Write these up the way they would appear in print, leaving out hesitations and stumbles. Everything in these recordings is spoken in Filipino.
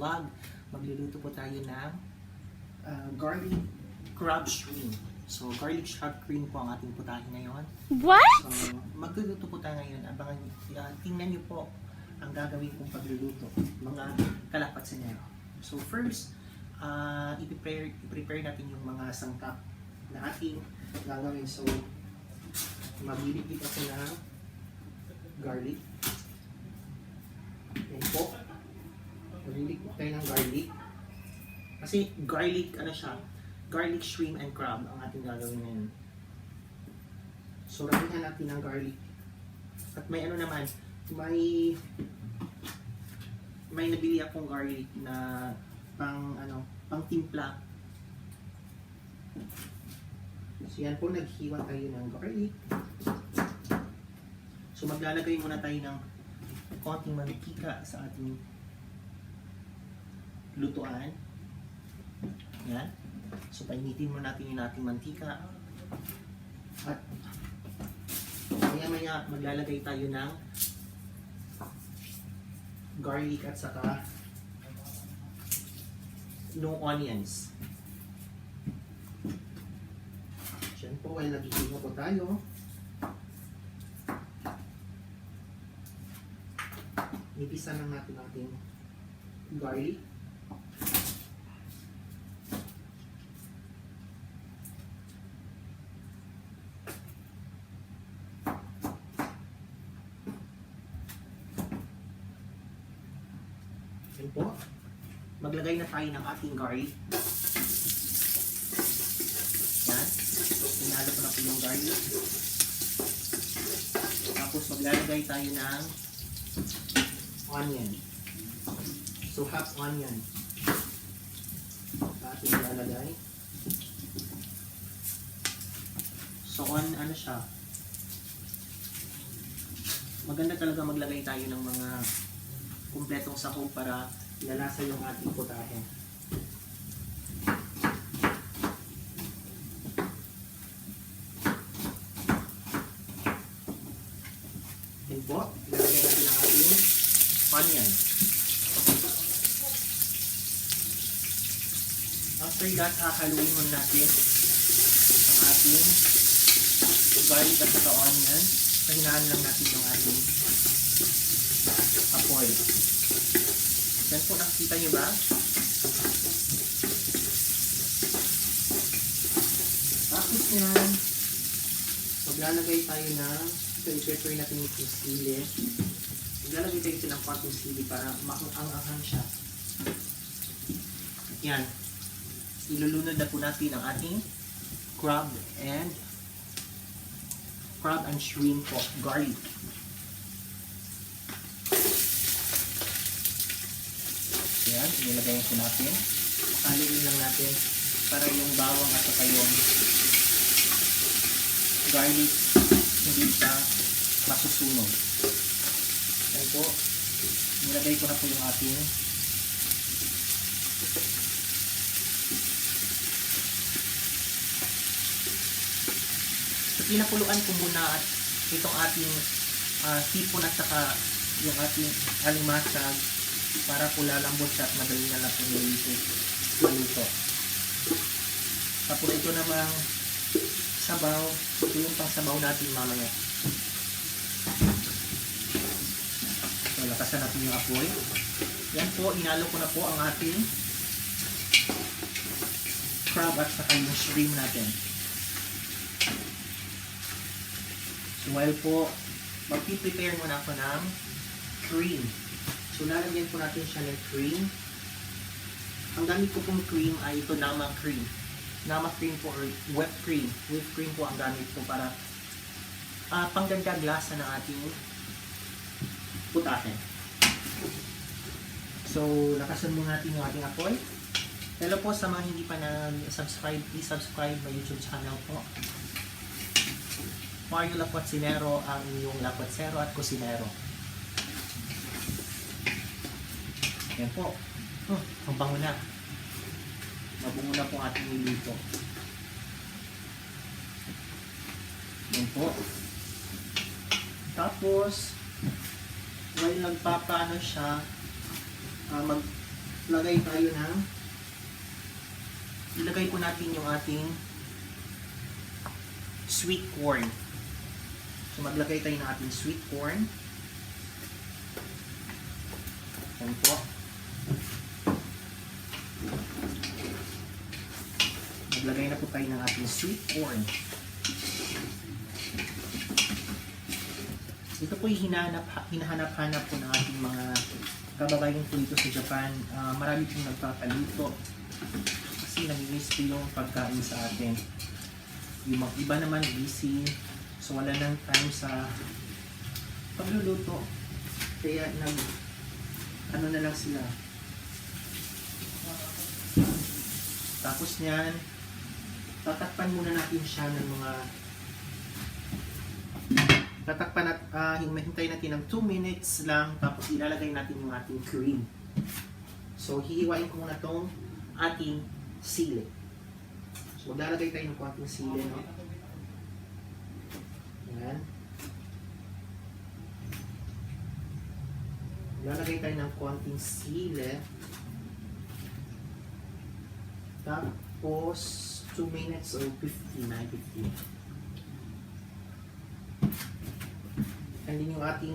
vlog. Magluluto po tayo ng garlic crab shrimp. So, garlic crab cream po ang ating putahe ngayon. What? So, magluluto po tayo ngayon. Abangan, tingnan niyo po ang gagawin kong pagluluto. Mga kalapat sa inyo. So, first, i-prepare natin yung mga sangkap na ating gagawin. So, maglilipit ako ng garlic. Yan po. Maglilipit tayo ng garlic. Kasi garlic, ano siya, garlic shrimp and crab ang ating gagawin ngayon. So, ramihan natin ng garlic. At may ano naman, may nabili akong garlic na pang timpla. So, yan po, naghiwa tayo ng garlic. So, maglalagay muna tayo ng konting mantika sa ating lutuan. Yan. So, painitin muna natin yung ating mantika. At maya-maya maglalagay tayo ng garlic at saka no onions. Diyan po, while naghihinga po tayo, nipisa lang natin ating garlic. Yan po. Maglagay na tayo ng ating garlic. Yan. Pinalo ko na po yung garlic. Tapos maglalagay tayo ng onion. So, half onion. Ating ilalagay. So, ano siya? Maganda talaga maglagay tayo ng mga kumpletong sahog para ilalasa yung ating putahe. Yan po, ilalagay natin ang ating onion. After that, hahaluin muna natin ang ating garlic at saka onion. Pahinaan lang natin yung ating apoy. Yan po, nakikita nyo ba? Tapos yan, maglalagay tayo ng, i-prepare natin yung sili. Maglalagay tayo ng patong sili para maang-anghang siya. Yan. Ilulunod na po natin ang ating crab and shrimp po, garlic. Yan, inilagay po natin. Haluin lang natin para yung bawang at saka yung garlic hindi siya masusunog. Yan po, nilagay ko na po yung ating pinakuluan ko muna at itong ating hipon at saka yung ating alimasag para po lalambot siya at madali na lang po maluto. Tapos ito namang sabaw, ito yung pang sabaw natin mamaya. So, lakasan natin yung apoy. Yan po, inalo ko na po ang ating crab at saka yung shrimp natin. So, while po, mag-prepare muna ako ng cream. So, lalagyan po natin siya ng cream. Ang gamit ko pong cream ay ito, Nama cream. Nama cream po or whipped cream. Whipped cream po ang gamit ko para pangganda lasa ng ating putahe. So, lakasan muna natin yung ating apoy. Hello po sa mga hindi pa na-subscribe, please subscribe my YouTube channel po. Mario Lapotsinero, ang inyong lapotsero at kusinero. Yan po. Ang bango na. Mabungo na po ating nilito. Yan po. Tapos, while nagpapaano siya, ilagay po natin yung ating sweet corn. So maglagay tayo ng ating sweet corn. Yan po. Maglagay na po tayo ng ating sweet corn. Ito po yung hinahanap-hanap po ng ating mga kababayan po dito sa Japan. Marami pong nagpapaluto kasi namimiss po yung pagkain sa atin. Yung mga iba naman busy, so wala nang time sa pagluluto. Kaya ano na lang sila. Tapos niyan, tatakpan muna natin siya ng mga hintayin natin ng 2 minutes lang, tapos ilalagay natin yung ating cream. So, hihiwain ko muna itong ating sili. So, maglalagay tayo ng konting sili, no? Yan. Maglalagay tayo ng konting sili. Tapos, 2 minutes or 15. And then yung ating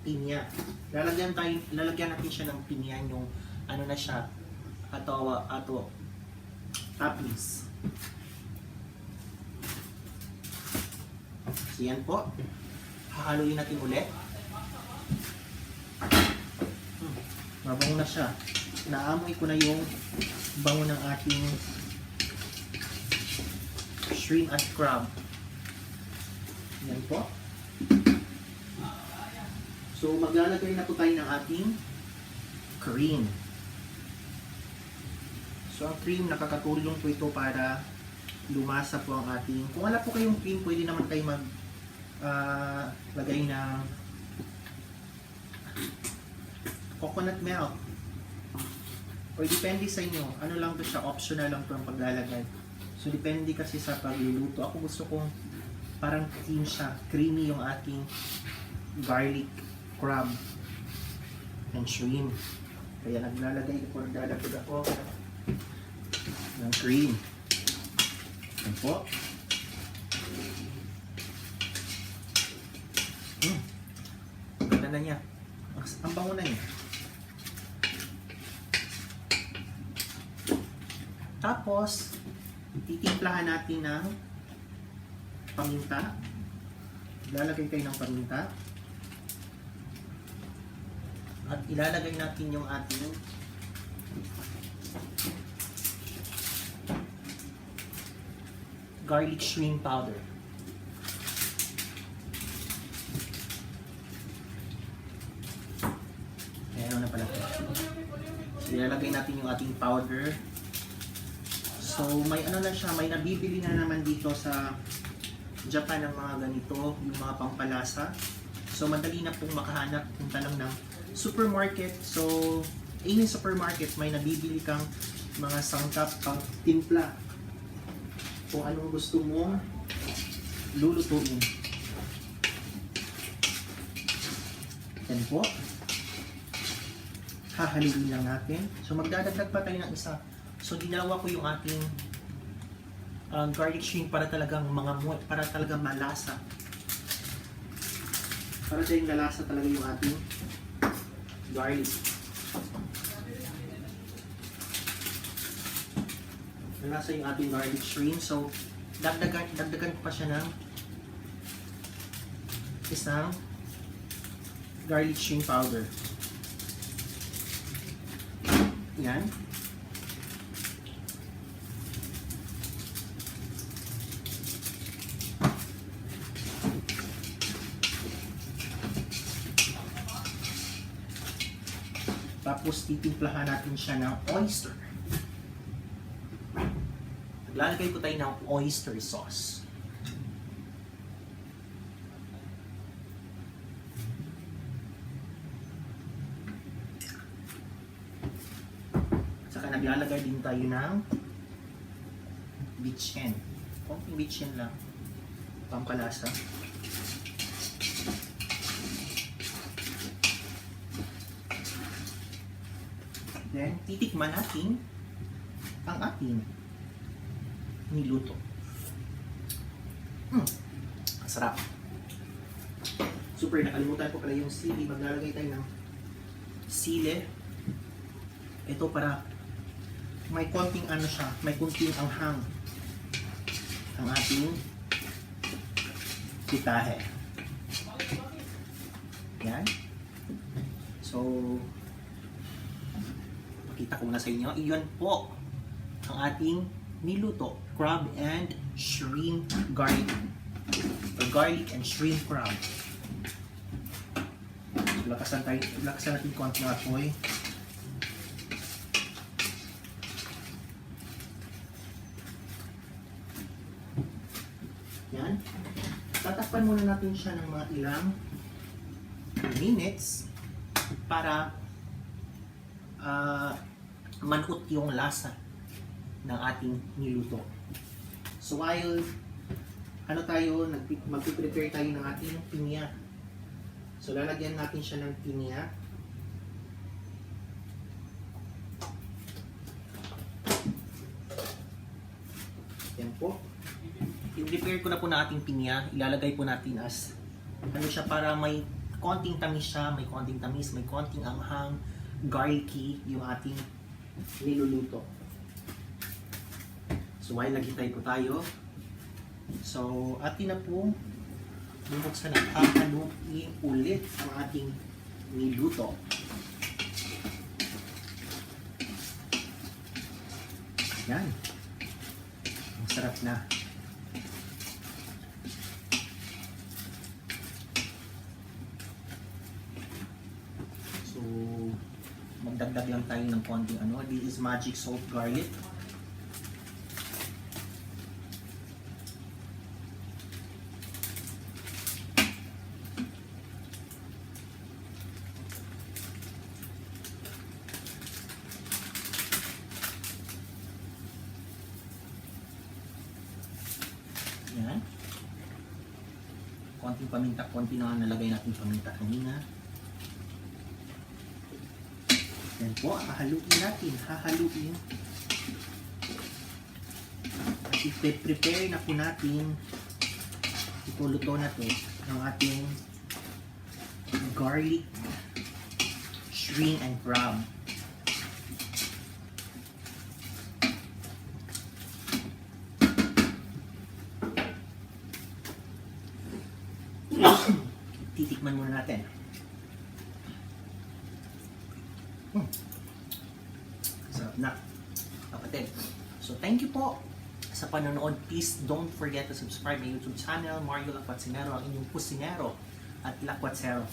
pinya. Lalagyan natin siya ng pinya, yung ano na siya, ato toppings. So yan po. Hahaluin natin ulit. Mabango na siya. Naamoy ko na yung bango ng ating shrimp at crab. Yan po. So, maglalagay na po tayo ng ating cream. So, ang cream, nakakatulong po ito para lumasa po ang ating... Kung wala po kayong cream, pwede naman kayo lagay ng coconut milk. O depende sa inyo. Ano lang to siya, optional lang to ang paglalagay. So, depende kasi sa pagluluto. Ako gusto kong parang creamy yung ating garlic, crab, and shrimp. Kaya nagdadagdag ako ng cream. Yan po. Ganda na niya. Ang bango na niya. Tapos, titimplahan natin ng paminta. Ilalagay kayo ng paminta. At ilalagay natin yung ating garlic shrimp powder. Ayan na pala. So, ilalagay natin yung ating powder. So, may ano na siya, may nabibili na naman dito sa Japan ng mga ganito, yung mga pampalasa. So, madali na pong makahanap, punta lang ng supermarket. So, in supermarket, may nabibili kang mga sangkap pang timpla. Kung anong gusto mong lulutuin. Yan po. Hahaluin lang natin. So, magdadagdag pa tayo ng isa. So, ginawa ko yung ating garlic shrimp para talagang para talagang malasa. Para tayong lalasa talaga yung ating garlic. Malasa yung ating garlic shrimp. So, dagdagan pa siya ng isang garlic shrimp powder. Yan. Tapos titimplahan natin siya ng oyster. Lalagay ko tayo ng oyster sauce. Saka naglalagay din tayo ng bitchin. Konting bitchin lang. Pampalasa. Then, titikman natin ang ating niluto. Ang sarap. Super, nakalimutan ko pala yung sili. Maglalagay tayo ng sili. Ito para may konting ano siya, may konting anghang ang ating pitahe. Yan. So, pakita ko muna sa inyo. Iyon po ang ating niluto. Crab and shrimp garlic. Or garlic and shrimp crab. So, lakasan natin konti ng apoy. Yan. Tatakpan muna natin siya ng mga ilang minutes para manuot yung lasa ng ating niluto. So while magpiprepare tayo ng ating pinya. So lalagyan natin siya ng pinya. Yan po. I-prepare ko na po na ating pinya. Ilalagay po natin as ano siya para may konting tamis siya, may konting tamis, may konting anghang, garlicky yung ating niluluto. So while naghintay po tayo, so atin na po bubuksan at hahaluin ulit ang ating niluto. Yan. Ang sarap na. So, magdagdag lang tayo ng konting ano. This is magic salt garlic. Yan. Konting paminta, konti na nalagay natin paminta kanina. Yan po, hahaluin natin, hahaluin. At i-prepare na po natin, ito na to, ng ating garlic, shrimp and crab. Titikman muna natin. Sarap na, kapatid. So, thank you po sa panonood. Please don't forget to subscribe my YouTube channel, Mario Lakwatsero, ang inyong kusinero at lakwatsero.